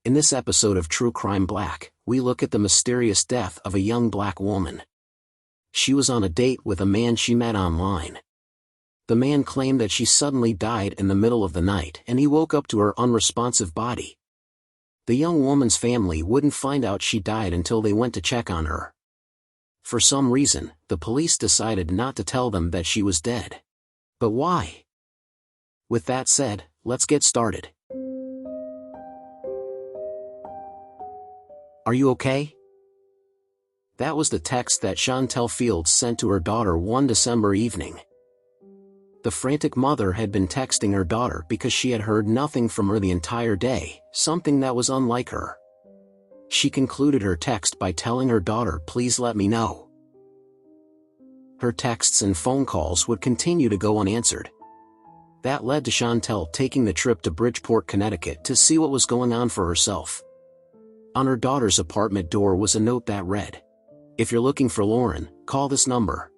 In this episode of True Crime Black, we look at the mysterious death of a young black woman. She was on a date with a man she met online. The man claimed that she suddenly died in the middle of the night and he woke up to her unresponsive body. The young woman's family wouldn't find out she died until they went to check on her. For some reason, the police decided not to tell them that she was dead. But why? With that said, let's get started. Are you okay? That was the text that Chantel Fields sent to her daughter one December evening. The frantic mother had been texting her daughter because she had heard nothing from her the entire day, something that was unlike her. She concluded her text by telling her daughter, "Please let me know." Her texts and phone calls would continue to go unanswered. That led to Chantel taking the trip to Bridgeport, Connecticut to see what was going on for herself. On her daughter's apartment door was a note that read, "If you're looking for Lauren, call this number."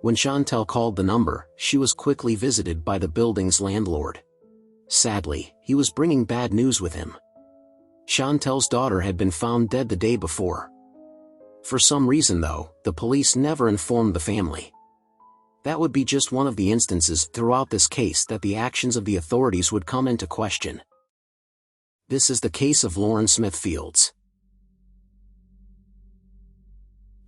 When Chantel called the number, she was quickly visited by the building's landlord. Sadly, he was bringing bad news with him. Chantel's daughter had been found dead the day before. For some reason though, the police never informed the family. That would be just one of the instances throughout this case that the actions of the authorities would come into question. This is the case of Lauren Smith Fields.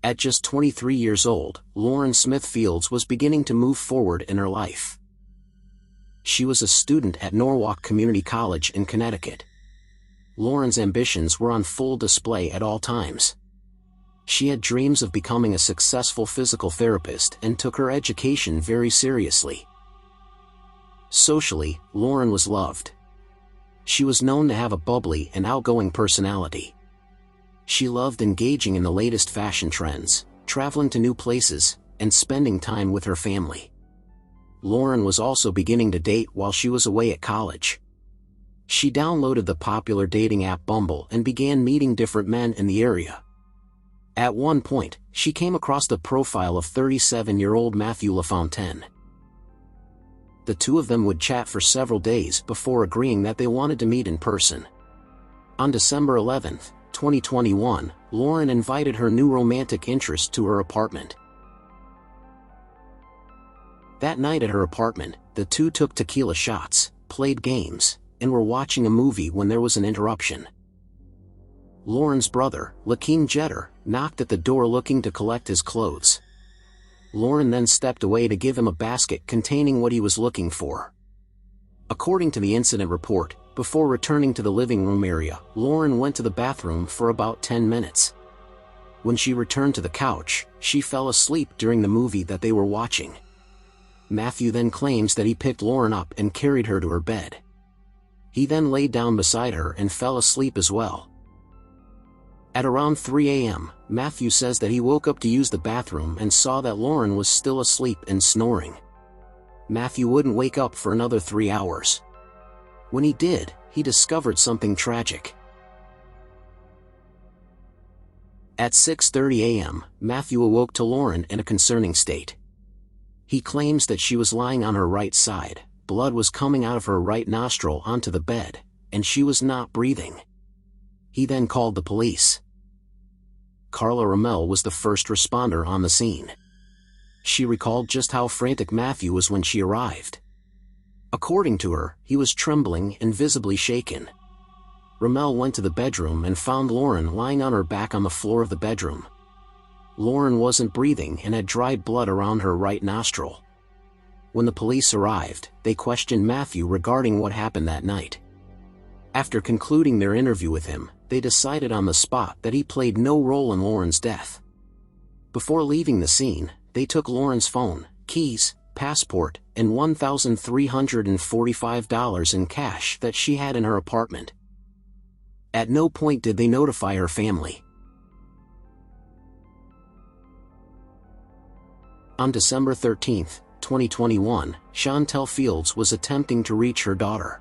At just 23 years old, Lauren Smith Fields was beginning to move forward in her life. She was a student at Norwalk Community College in Connecticut. Lauren's ambitions were on full display at all times. She had dreams of becoming a successful physical therapist and took her education very seriously. Socially, Lauren was loved. She was known to have a bubbly and outgoing personality. She loved engaging in the latest fashion trends, traveling to new places, and spending time with her family. Lauren was also beginning to date while she was away at college. She downloaded the popular dating app Bumble and began meeting different men in the area. At one point, she came across the profile of 37-year-old Matthew LaFontaine. The two of them would chat for several days before agreeing that they wanted to meet in person. On December 11, 2021, Lauren invited her new romantic interest to her apartment. That night at her apartment, the two took tequila shots, played games, and were watching a movie when there was an interruption. Lauren's brother, Lakeem Jetter, knocked at the door looking to collect his clothes. Lauren then stepped away to give him a basket containing what he was looking for. According to the incident report, before returning to the living room area, Lauren went to the bathroom for about 10 minutes. When she returned to the couch, she fell asleep during the movie that they were watching. Matthew then claims that he picked Lauren up and carried her to her bed. He then laid down beside her and fell asleep as well. At around 3 a.m., Matthew says that he woke up to use the bathroom and saw that Lauren was still asleep and snoring. Matthew wouldn't wake up for another 3 hours. When he did, he discovered something tragic. At 6:30 a.m., Matthew awoke to Lauren in a concerning state. He claims that she was lying on her right side, blood was coming out of her right nostril onto the bed, and she was not breathing. He then called the police. Carla Ramel was the first responder on the scene. She recalled just how frantic Matthew was when she arrived. According to her, he was trembling and visibly shaken. Ramel went to the bedroom and found Lauren lying on her back on the floor of the bedroom. Lauren wasn't breathing and had dried blood around her right nostril. When the police arrived, they questioned Matthew regarding what happened that night. After concluding their interview with him, they decided on the spot that he played no role in Lauren's death. Before leaving the scene, they took Lauren's phone, keys, passport, and $1,345 in cash that she had in her apartment. At no point did they notify her family. On December 13, 2021, Chantel Fields was attempting to reach her daughter.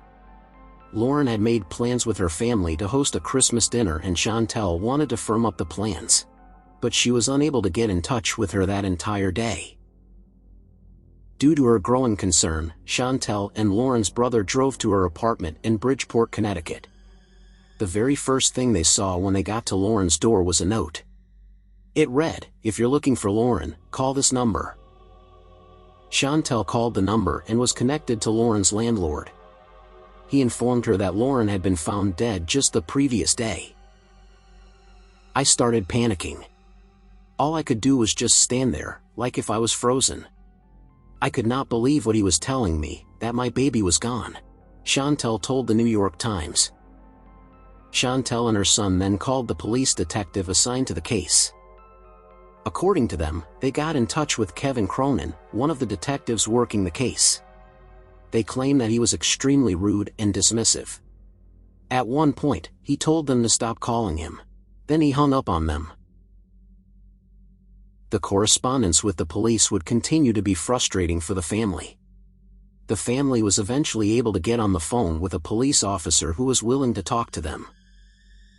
Lauren had made plans with her family to host a Christmas dinner and Chantel wanted to firm up the plans. But she was unable to get in touch with her that entire day. Due to her growing concern, Chantel and Lauren's brother drove to her apartment in Bridgeport, Connecticut. The very first thing they saw when they got to Lauren's door was a note. It read, "If you're looking for Lauren, call this number." Chantel called the number and was connected to Lauren's landlord. He informed her that Lauren had been found dead just the previous day. I started panicking. All I could do was just stand there, like if I was frozen. I could not believe what he was telling me, that my baby was gone. Chantel told the New York Times. Chantel and her son then called the police detective assigned to the case. According to them, they got in touch with Kevin Cronin, one of the detectives working the case. They claim that he was extremely rude and dismissive. At one point, he told them to stop calling him. Then he hung up on them. The correspondence with the police would continue to be frustrating for the family. The family was eventually able to get on the phone with a police officer who was willing to talk to them.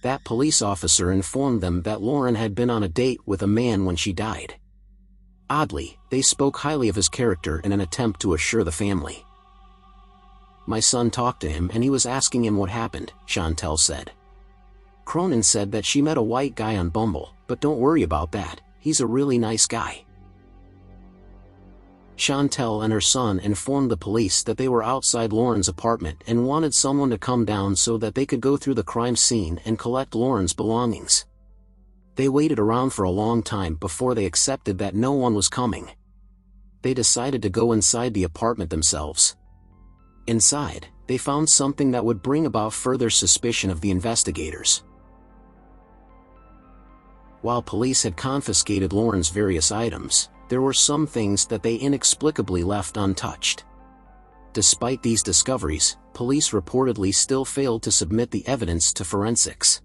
That police officer informed them that Lauren had been on a date with a man when she died. Oddly, they spoke highly of his character in an attempt to assure the family. "My son talked to him and he was asking him what happened," Chantel said. Cronin said that she met a white guy on Bumble, but don't worry about that, he's a really nice guy. Chantel and her son informed the police that they were outside Lauren's apartment and wanted someone to come down so that they could go through the crime scene and collect Lauren's belongings. They waited around for a long time before they accepted that no one was coming. They decided to go inside the apartment themselves. Inside, they found something that would bring about further suspicion of the investigators. While police had confiscated Lauren's various items, there were some things that they inexplicably left untouched. Despite these discoveries, police reportedly still failed to submit the evidence to forensics.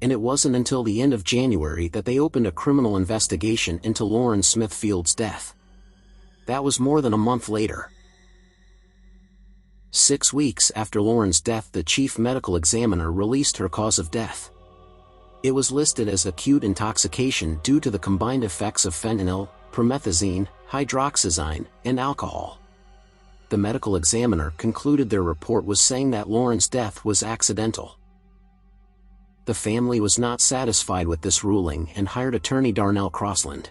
And it wasn't until the end of January that they opened a criminal investigation into Lauren Smithfield's death. That was more than a month later. 6 weeks after Lauren's death, the chief medical examiner released her cause of death. It was listed as acute intoxication due to the combined effects of fentanyl, promethazine, hydroxyzine, and alcohol. The medical examiner concluded their report was saying that Lauren's death was accidental. The family was not satisfied with this ruling and hired attorney Darnell Crossland.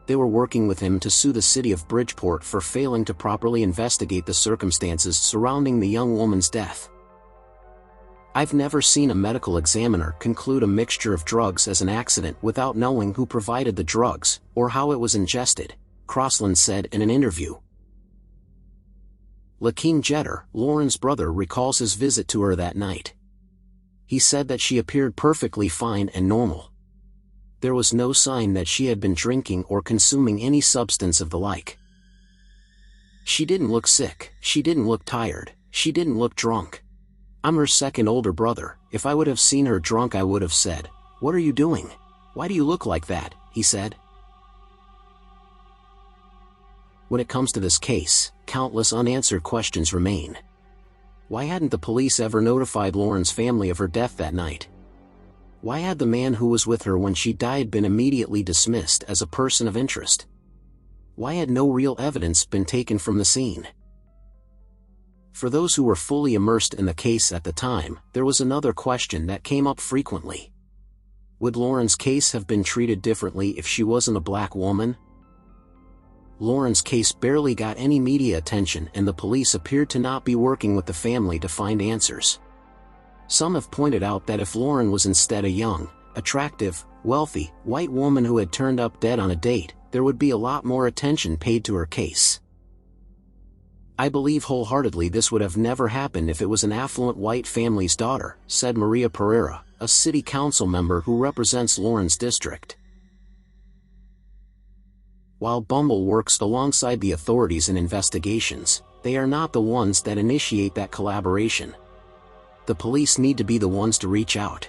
They were working with him to sue the city of Bridgeport for failing to properly investigate the circumstances surrounding the young woman's death. "I've never seen a medical examiner conclude a mixture of drugs as an accident without knowing who provided the drugs, or how it was ingested," Crossland said in an interview. Lakeem Jetter, Lauren's brother, recalls his visit to her that night. He said that she appeared perfectly fine and normal. There was no sign that she had been drinking or consuming any substance of the like. "She didn't look sick, she didn't look tired, she didn't look drunk. I'm her second older brother. If I would have seen her drunk I would have said, 'What are you doing? Why do you look like that?'" he said. When it comes to this case, countless unanswered questions remain. Why hadn't the police ever notified Lauren's family of her death that night? Why had the man who was with her when she died been immediately dismissed as a person of interest? Why had no real evidence been taken from the scene? For those who were fully immersed in the case at the time, there was another question that came up frequently. Would Lauren's case have been treated differently if she wasn't a black woman? Lauren's case barely got any media attention and the police appeared to not be working with the family to find answers. Some have pointed out that if Lauren was instead a young, attractive, wealthy, white woman who had turned up dead on a date, there would be a lot more attention paid to her case. "I believe wholeheartedly this would have never happened if it was an affluent white family's daughter," said Maria Pereira, a city council member who represents Lauren's district. While Bumble works alongside the authorities in investigations, they are not the ones that initiate that collaboration. The police need to be the ones to reach out.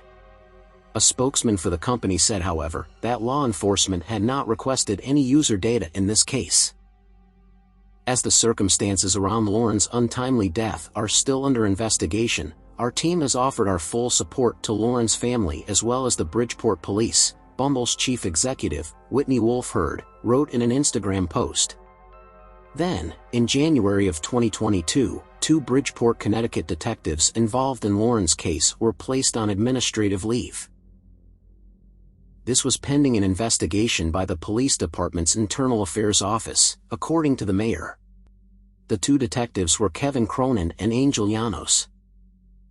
A spokesman for the company said, however, that law enforcement had not requested any user data in this case. As the circumstances around Lauren's untimely death are still under investigation, our team has offered our full support to Lauren's family as well as the Bridgeport Police. Bumble's chief executive, Whitney Wolf Hurd, wrote in an Instagram post. Then, in January of 2022, 2 Bridgeport, Connecticut detectives involved in Lauren's case were placed on administrative leave. This was pending an investigation by the police department's Internal Affairs Office, according to the mayor. The 2 detectives were Kevin Cronin and Angel Llanos.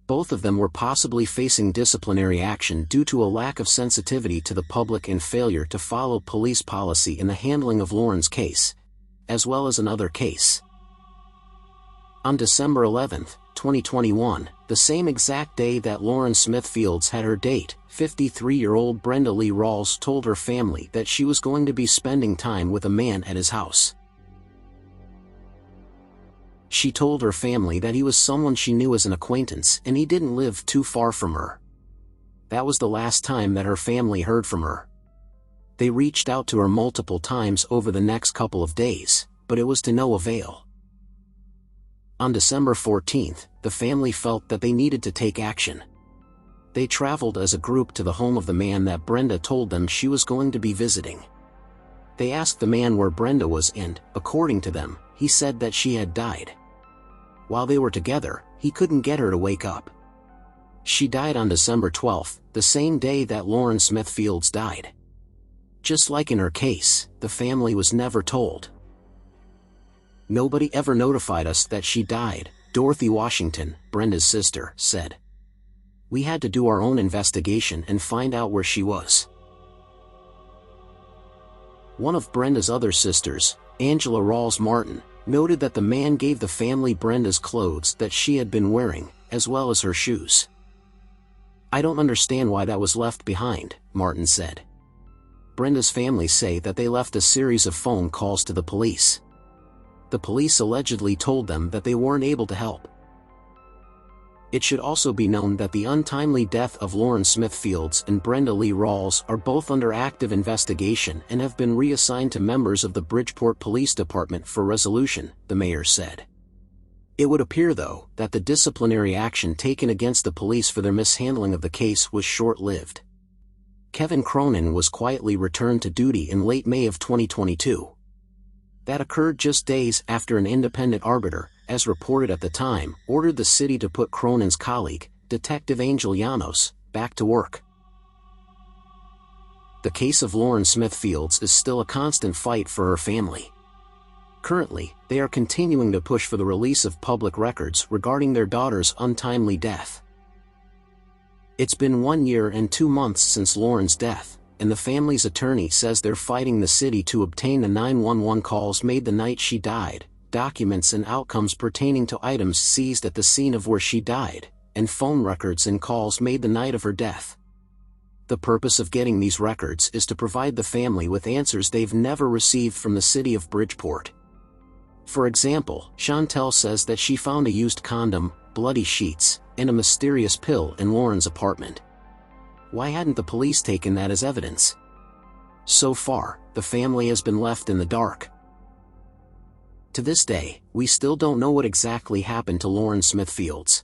Both of them were possibly facing disciplinary action due to a lack of sensitivity to the public and failure to follow police policy in the handling of Lauren's case, as well as another case. On December 11, 2021, the same exact day that Lauren Smith Fields had her date, 53-year-old Brenda Lee Rawls told her family that she was going to be spending time with a man at his house. She told her family that he was someone she knew as an acquaintance and he didn't live too far from her. That was the last time that her family heard from her. They reached out to her multiple times over the next couple of days, but it was to no avail. On December 14, the family felt that they needed to take action. They traveled as a group to the home of the man that Brenda told them she was going to be visiting. They asked the man where Brenda was and, according to them, he said that she had died. While they were together, he couldn't get her to wake up. She died on December 12, the same day that Lauren Smith Fields died. Just like in her case, the family was never told. "Nobody ever notified us that she died," Dorothy Washington, Brenda's sister, said. "We had to do our own investigation and find out where she was." One of Brenda's other sisters, Angela Rawls Martin, noted that the man gave the family Brenda's clothes that she had been wearing, as well as her shoes. "I don't understand why that was left behind," Martin said. Brenda's family say that they left a series of phone calls to the police. The police allegedly told them that they weren't able to help. It should also be known that the untimely death of Lauren Smith Fields and Brenda Lee Rawls are both under active investigation and have been reassigned to members of the Bridgeport Police Department for resolution, the mayor said. It would appear, though, that the disciplinary action taken against the police for their mishandling of the case was short-lived. Kevin Cronin was quietly returned to duty in late May of 2022. That occurred just days after an independent arbiter, as reported at the time, ordered the city to put Cronin's colleague, Detective Angel Llanos, back to work. The case of Lauren Smith Fields is still a constant fight for her family. Currently, they are continuing to push for the release of public records regarding their daughter's untimely death. It's been 1 year and 2 months since Lauren's death, and the family's attorney says they're fighting the city to obtain the 911 calls made the night she died, documents and outcomes pertaining to items seized at the scene of where she died, and phone records and calls made the night of her death. The purpose of getting these records is to provide the family with answers they've never received from the city of Bridgeport. For example, Chantel says that she found a used condom, bloody sheets, and a mysterious pill in Lauren's apartment. Why hadn't the police taken that as evidence? So far, the family has been left in the dark. To this day, we still don't know what exactly happened to Lauren Smith Fields.